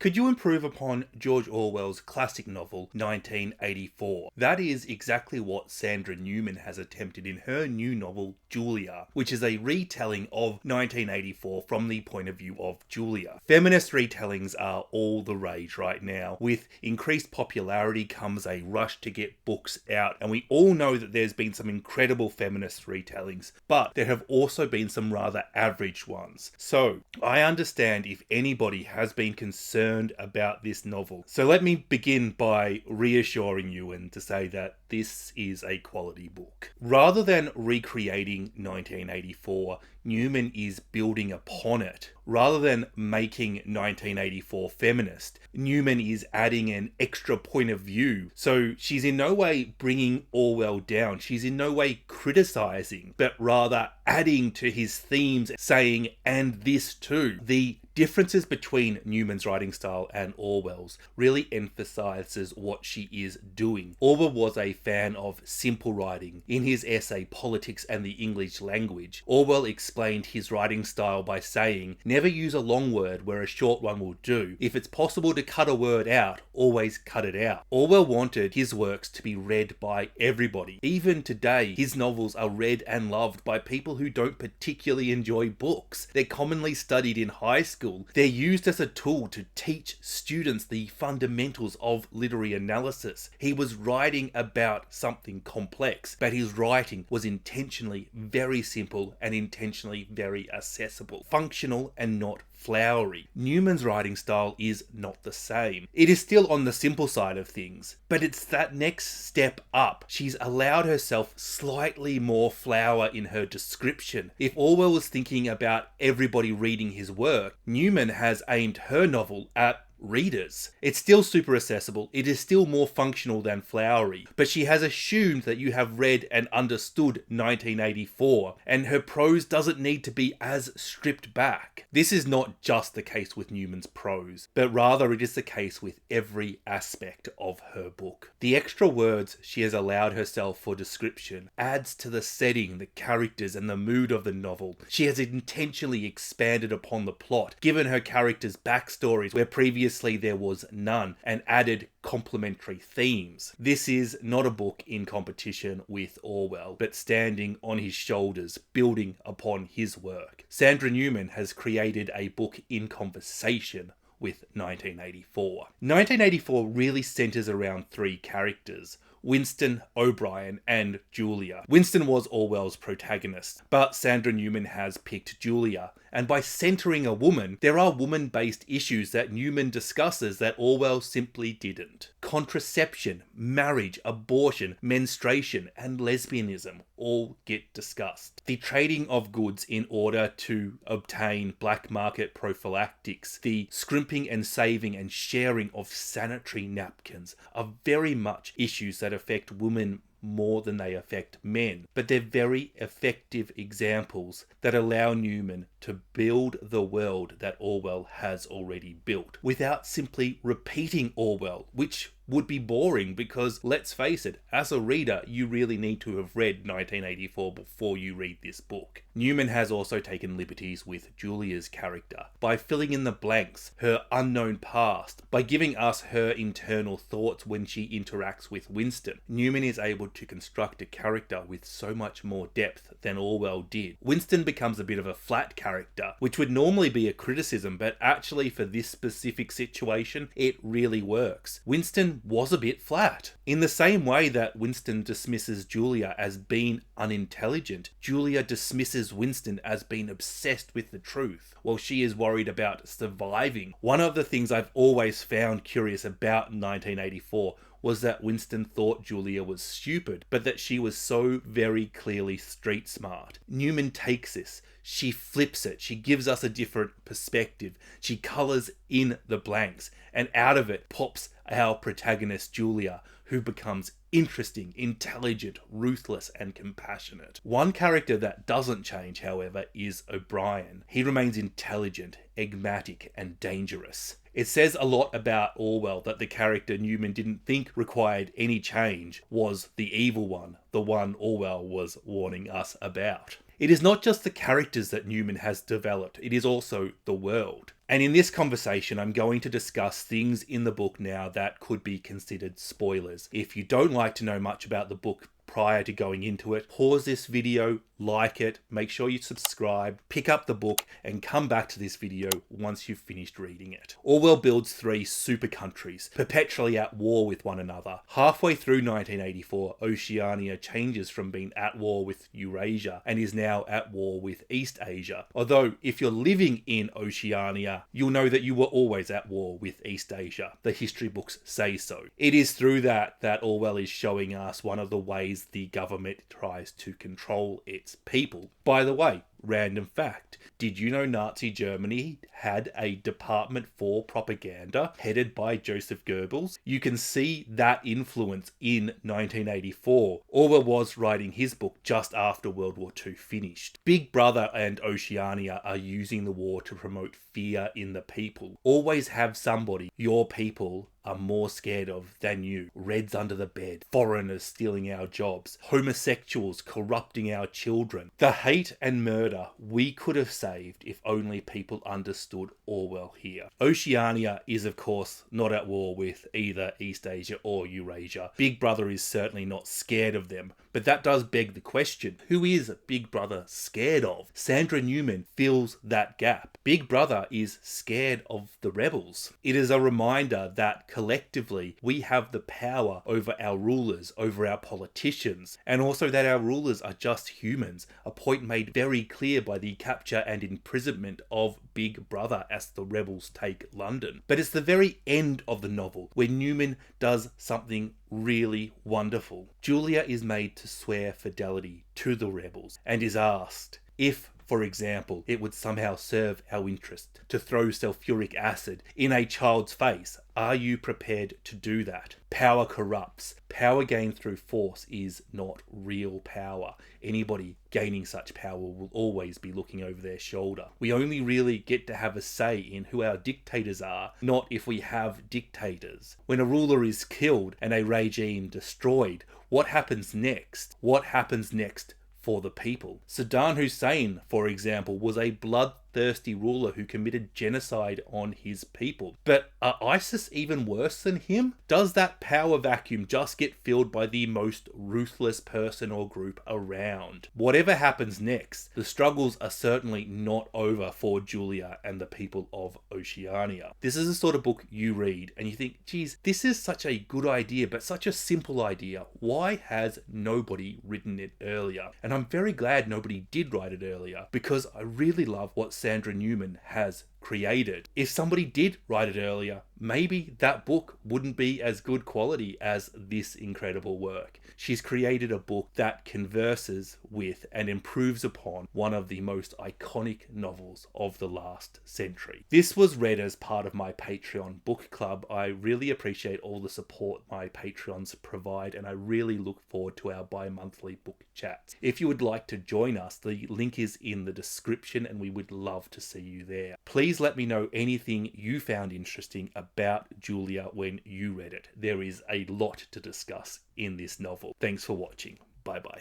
Could you improve upon George Orwell's classic novel, 1984? That is exactly what Sandra Newman has attempted in her new novel, Julia, which is a retelling of 1984 from the point of view of Julia. Feminist retellings are all the rage right now. With increased popularity comes a rush to get books out, and we all know that there's been some incredible feminist retellings, but there have also been some rather average ones. So, I understand if anybody has been concerned about this novel. So let me begin by reassuring you and to say that this is a quality book. Rather than recreating 1984, Newman is building upon it. Rather than making 1984 feminist, Newman is adding an extra point of view. So she's in no way bringing Orwell down. She's in no way criticizing, but rather adding to his themes, saying, and this too. The differences between Newman's writing style and Orwell's really emphasizes what she is doing. Orwell was a fan of simple writing. In his essay, Politics and the English Language, Orwell explained his writing style by saying, never use a long word where a short one will do. If it's possible to cut a word out, always cut it out. Orwell wanted his works to be read by everybody. Even today, his novels are read and loved by people who don't particularly enjoy books. They're commonly studied in high school. They're used as a tool to teach students the fundamentals of literary analysis. He was writing about something complex, but his writing was intentionally very simple and intentionally very accessible, functional and not flowery. Newman's writing style is not the same. It is still on the simple side of things, but it's that next step up. She's allowed herself slightly more flower in her description. If Orwell was thinking about everybody reading his work, Newman has aimed her novel at readers. It's still super accessible, it is still more functional than flowery, but she has assumed that you have read and understood 1984, and her prose doesn't need to be as stripped back. This is not just the case with Newman's prose, but rather it is the case with every aspect of her book. The extra words she has allowed herself for description adds to the setting, the characters, and the mood of the novel. She has intentionally expanded upon the plot, given her characters backstories where previously there was none, and added complementary themes. This is not a book in competition with Orwell, but standing on his shoulders, building upon his work. Sandra Newman has created a book in conversation with 1984. 1984 really centers around three characters: Winston, O'Brien, and Julia. Winston was Orwell's protagonist, but Sandra Newman has picked Julia, and by centering a woman, there are woman-based issues that Newman discusses that Orwell simply didn't. Contraception, marriage, abortion, menstruation, and lesbianism all get discussed. The trading of goods in order to obtain black market prophylactics, the scrimping and saving and sharing of sanitary napkins are very much issues that affect women more than they affect men, but they're very effective examples that allow Newman to build the world that Orwell has already built without simply repeating Orwell, which would be boring because, let's face it, as a reader, you really need to have read 1984 before you read this book. Newman has also taken liberties with Julia's character by filling in the blanks, her unknown past, by giving us her internal thoughts when she interacts with Winston. Newman is able to construct a character with so much more depth than Orwell did. Winston becomes a bit of a flat character, which would normally be a criticism, but actually for this specific situation, it really works. Winston was a bit flat. In the same way that Winston dismisses Julia as being unintelligent, Julia dismisses Winston as being obsessed with the truth, while she is worried about surviving. One of the things I've always found curious about 1984 was that Winston thought Julia was stupid, but that she was so very clearly street smart. Newman takes this, she flips it, she gives us a different perspective, she colours in the blanks, and out of it pops our protagonist Julia, who becomes interesting, intelligent, ruthless, and compassionate. One character that doesn't change, however, is O'Brien. He remains intelligent, enigmatic, and dangerous. It says a lot about Orwell that the character Newman didn't think required any change was the evil one, the one Orwell was warning us about. It is not just the characters that Newman has developed, it is also the world. And in this conversation, I'm going to discuss things in the book now that could be considered spoilers. If you don't like to know much about the book prior to going into it, pause this video, like it, make sure you subscribe, pick up the book, and come back to this video once you've finished reading it. Orwell builds 3 super countries, perpetually at war with one another. Halfway through 1984, Oceania changes from being at war with Eurasia and is now at war with East Asia. Although, if you're living in Oceania, you'll know that you were always at war with East Asia. The history books say so. It is through that Orwell is showing us one of the ways the government tries to control its people. By the way, random fact, did you know Nazi Germany had a department for propaganda headed by Joseph Goebbels? You can see that influence in 1984. Orwell was writing his book just after World War II finished. Big Brother and Oceania are using the war to promote fear in the people. Always have somebody your people are more scared of than you. Reds under the bed, foreigners stealing our jobs, homosexuals corrupting our children. The hate and murder we could have saved if only people understood Orwell here. Oceania is of course not at war with either East Asia or Eurasia. Big Brother is certainly not scared of them, but that does beg the question, who is Big Brother scared of? Sandra Newman fills that gap. Big Brother is scared of the rebels. It is a reminder that collectively we have the power over our rulers, over our politicians, and also that our rulers are just humans, a point made very clear by the capture and imprisonment of Big Brother as the rebels take London. But it's the very end of the novel where Newman does something really wonderful. Julia is made to swear fidelity to the rebels and is asked if, for example, it would somehow serve our interest to throw sulfuric acid in a child's face. Are you prepared to do that? Power corrupts. Power gained through force is not real power. Anybody gaining such power will always be looking over their shoulder. We only really get to have a say in who our dictators are, not if we have dictators. When a ruler is killed and a regime destroyed, what happens next? What happens next for the people? Saddam Hussein, for example, was a bloodthirsty ruler who committed genocide on his people. But are ISIS even worse than him? Does that power vacuum just get filled by the most ruthless person or group around? Whatever happens next, the struggles are certainly not over for Julia and the people of Oceania. This is the sort of book you read and you think, geez, this is such a good idea, but such a simple idea. Why has nobody written it earlier? And I'm very glad nobody did write it earlier, because I really love what Sandra Newman has created. If somebody did write it earlier, maybe that book wouldn't be as good quality as this incredible work. She's created a book that converses with and improves upon one of the most iconic novels of the last century. This was read as part of my Patreon book club. I really appreciate all the support my Patreons provide, and I really look forward to our bi-monthly book chats. If you would like to join us, the link is in the description and we would love to see you there. Please let me know anything you found interesting about Julia when you read it. There is a lot to discuss in this novel. Thanks for watching. Bye bye.